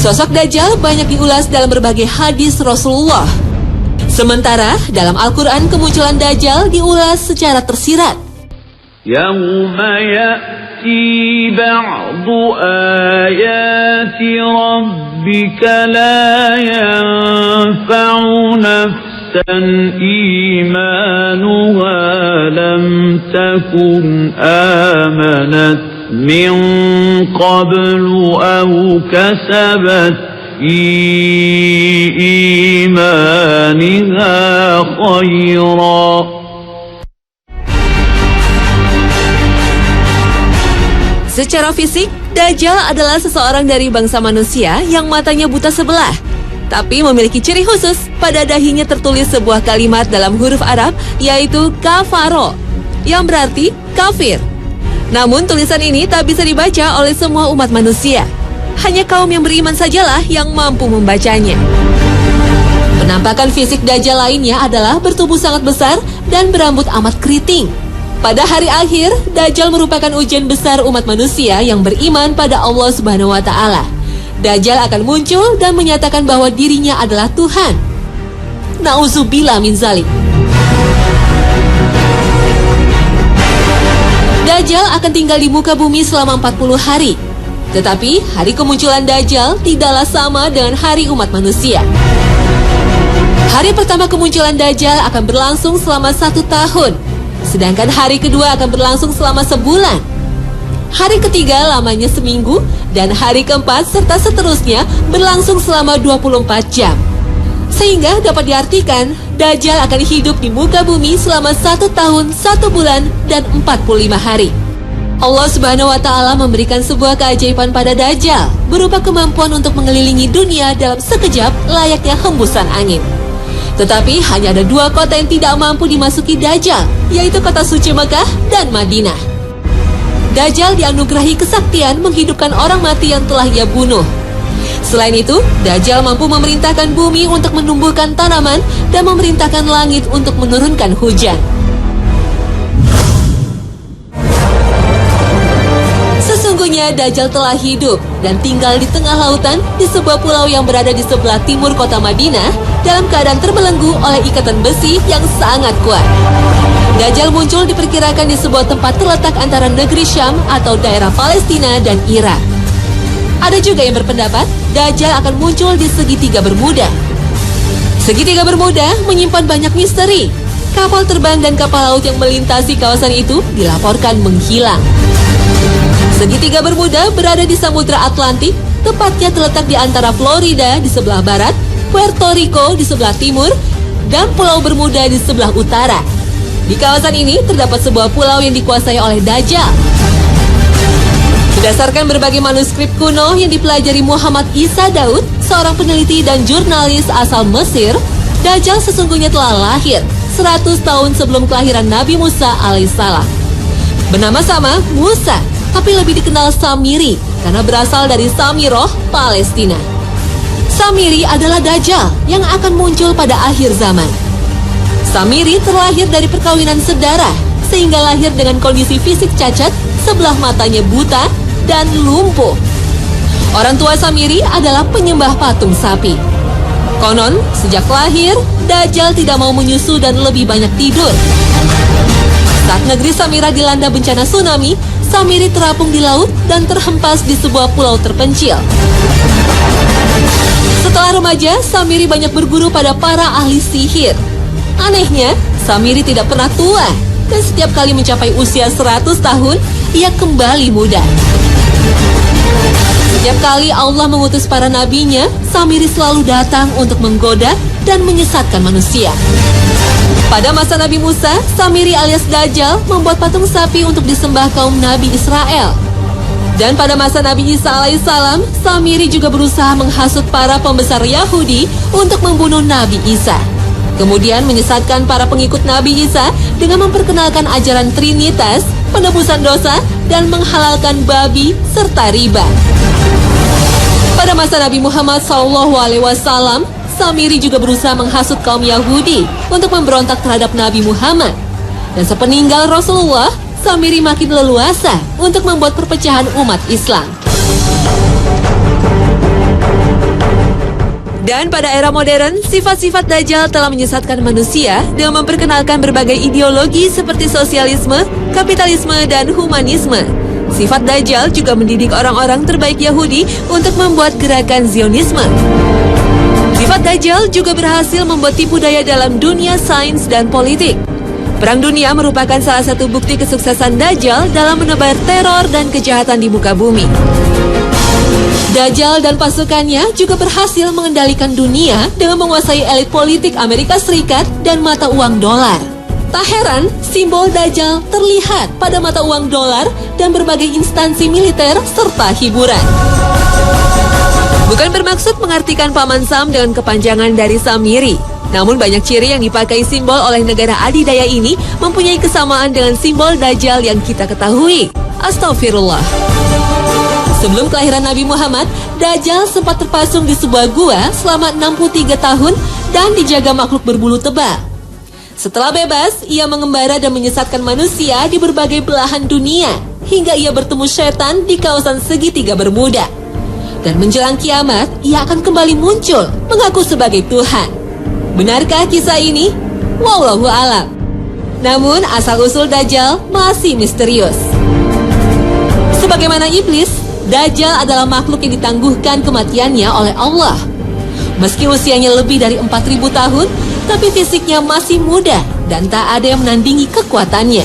Sosok Dajjal banyak diulas dalam berbagai hadis Rasulullah. Sementara dalam Al-Quran kemunculan Dajjal diulas secara tersirat. Yawma ya'ti ba'du ayati rabbika la yanfa'u nafsan imanuha lam takun amanat min qablu aw kasabat fi imaniha khayra. Secara fisik, Dajjal adalah seseorang dari bangsa manusia yang matanya buta sebelah, tapi memiliki ciri khusus. Pada dahinya tertulis sebuah kalimat dalam huruf Arab, yaitu kafaro, yang berarti kafir. Namun tulisan ini tak bisa dibaca oleh semua umat manusia. Hanya kaum yang beriman sajalah yang mampu membacanya. Penampakan fisik Dajjal lainnya adalah bertubuh sangat besar dan berambut amat keriting. Pada hari akhir, Dajjal merupakan ujian besar umat manusia yang beriman pada Allah Subhanahu wa Ta'ala. Dajjal akan muncul dan menyatakan bahwa dirinya adalah Tuhan. Na'udzubillah min zalik. Dajjal akan tinggal di muka bumi selama 40 hari. Tetapi hari kemunculan Dajjal tidaklah sama dengan hari umat manusia. Hari pertama kemunculan Dajjal akan berlangsung selama 1 tahun. Sedangkan hari kedua akan berlangsung selama sebulan. Hari ketiga lamanya seminggu, dan hari keempat serta seterusnya berlangsung selama 24 jam. Sehingga dapat diartikan, Dajjal akan hidup di muka bumi selama 1 tahun, 1 bulan, dan 45 hari. Allah Subhanahu wa Ta'ala memberikan sebuah keajaiban pada Dajjal, berupa kemampuan untuk mengelilingi dunia dalam sekejap layaknya hembusan angin. Tetapi hanya ada 2 kota yang tidak mampu dimasuki Dajjal, yaitu kota suci Mekah dan Madinah. Dajjal dianugerahi kesaktian menghidupkan orang mati yang telah ia bunuh. Selain itu, Dajjal mampu memerintahkan bumi untuk menumbuhkan tanaman dan memerintahkan langit untuk menurunkan hujan. Sesungguhnya Dajjal telah hidup dan tinggal di tengah lautan di sebuah pulau yang berada di sebelah timur kota Madinah dalam keadaan terbelenggu oleh ikatan besi yang sangat kuat. Dajjal muncul diperkirakan di sebuah tempat terletak antara negeri Syam atau daerah Palestina dan Irak. Ada juga yang berpendapat Dajjal akan muncul di segitiga Bermuda. Segitiga Bermuda menyimpan banyak misteri. Kapal terbang dan kapal laut yang melintasi kawasan itu dilaporkan menghilang. Segitiga Bermuda berada di Samudra Atlantik, tepatnya terletak di antara Florida di sebelah barat, Puerto Rico di sebelah timur, dan Pulau Bermuda di sebelah utara. Di kawasan ini terdapat sebuah pulau yang dikuasai oleh Dajjal. Berdasarkan berbagai manuskrip kuno yang dipelajari Muhammad Isa Daud, seorang peneliti dan jurnalis asal Mesir, Dajjal sesungguhnya telah lahir 100 tahun sebelum kelahiran Nabi Musa alaihissalam. Bernama sama Musa, tapi lebih dikenal Samiri karena berasal dari Samiroh, Palestina. Samiri adalah Dajjal yang akan muncul pada akhir zaman. Samiri terlahir dari perkawinan sedara, sehingga lahir dengan kondisi fisik cacat, sebelah matanya buta, dan lumpuh. Orang tua Samiri adalah penyembah patung sapi. Konon, sejak lahir, Dajjal tidak mau menyusu dan lebih banyak tidur. Saat negeri Samira dilanda bencana tsunami, Samiri terapung di laut dan terhempas di sebuah pulau terpencil. Setelah remaja, Samiri banyak berguru pada para ahli sihir. Anehnya, Samiri tidak pernah tua, dan setiap kali mencapai usia 100 tahun, ia kembali muda. Setiap kali Allah mengutus para nabinya, Samiri selalu datang untuk menggoda dan menyesatkan manusia. Pada masa Nabi Musa, Samiri alias Dajjal membuat patung sapi untuk disembah kaum Nabi Israel. Dan pada masa Nabi Isa alaihissalam, Samiri juga berusaha menghasut para pembesar Yahudi untuk membunuh Nabi Isa. Kemudian menyesatkan para pengikut Nabi Isa dengan memperkenalkan ajaran Trinitas, penebusan dosa, dan menghalalkan babi serta riba. Pada masa Nabi Muhammad SAW, Samiri juga berusaha menghasut kaum Yahudi untuk memberontak terhadap Nabi Muhammad. Dan sepeninggal Rasulullah, Samiri makin leluasa untuk membuat perpecahan umat Islam. Dan pada era modern, sifat-sifat Dajjal telah menyesatkan manusia dengan memperkenalkan berbagai ideologi seperti sosialisme, kapitalisme, dan humanisme. Sifat Dajjal juga mendidik orang-orang terbaik Yahudi untuk membuat gerakan Zionisme. Sifat Dajjal juga berhasil membuat tipu daya dalam dunia sains dan politik. Perang dunia merupakan salah satu bukti kesuksesan Dajjal dalam menebar teror dan kejahatan di muka bumi. Dajjal dan pasukannya juga berhasil mengendalikan dunia dengan menguasai elit politik Amerika Serikat dan mata uang dolar. Tak heran, simbol Dajjal terlihat pada mata uang dolar dan berbagai instansi militer serta hiburan. Bukan bermaksud mengartikan Paman Sam dengan kepanjangan dari Samiri. Namun banyak ciri yang dipakai simbol oleh negara adidaya ini mempunyai kesamaan dengan simbol Dajjal yang kita ketahui. Astagfirullah. Sebelum kelahiran Nabi Muhammad, Dajjal sempat terpasung di sebuah gua selama 63 tahun dan dijaga makhluk berbulu tebal. Setelah bebas, ia mengembara dan menyesatkan manusia di berbagai belahan dunia, hingga ia bertemu setan di kawasan segitiga Bermuda. Dan menjelang kiamat, ia akan kembali muncul, mengaku sebagai Tuhan. Benarkah kisah ini? Wallahu a'lam. Namun, asal-usul Dajjal masih misterius. Sebagaimana iblis, Dajjal adalah makhluk yang ditangguhkan kematiannya oleh Allah. Meski usianya lebih dari 4.000 tahun, tapi fisiknya masih muda dan tak ada yang menandingi kekuatannya.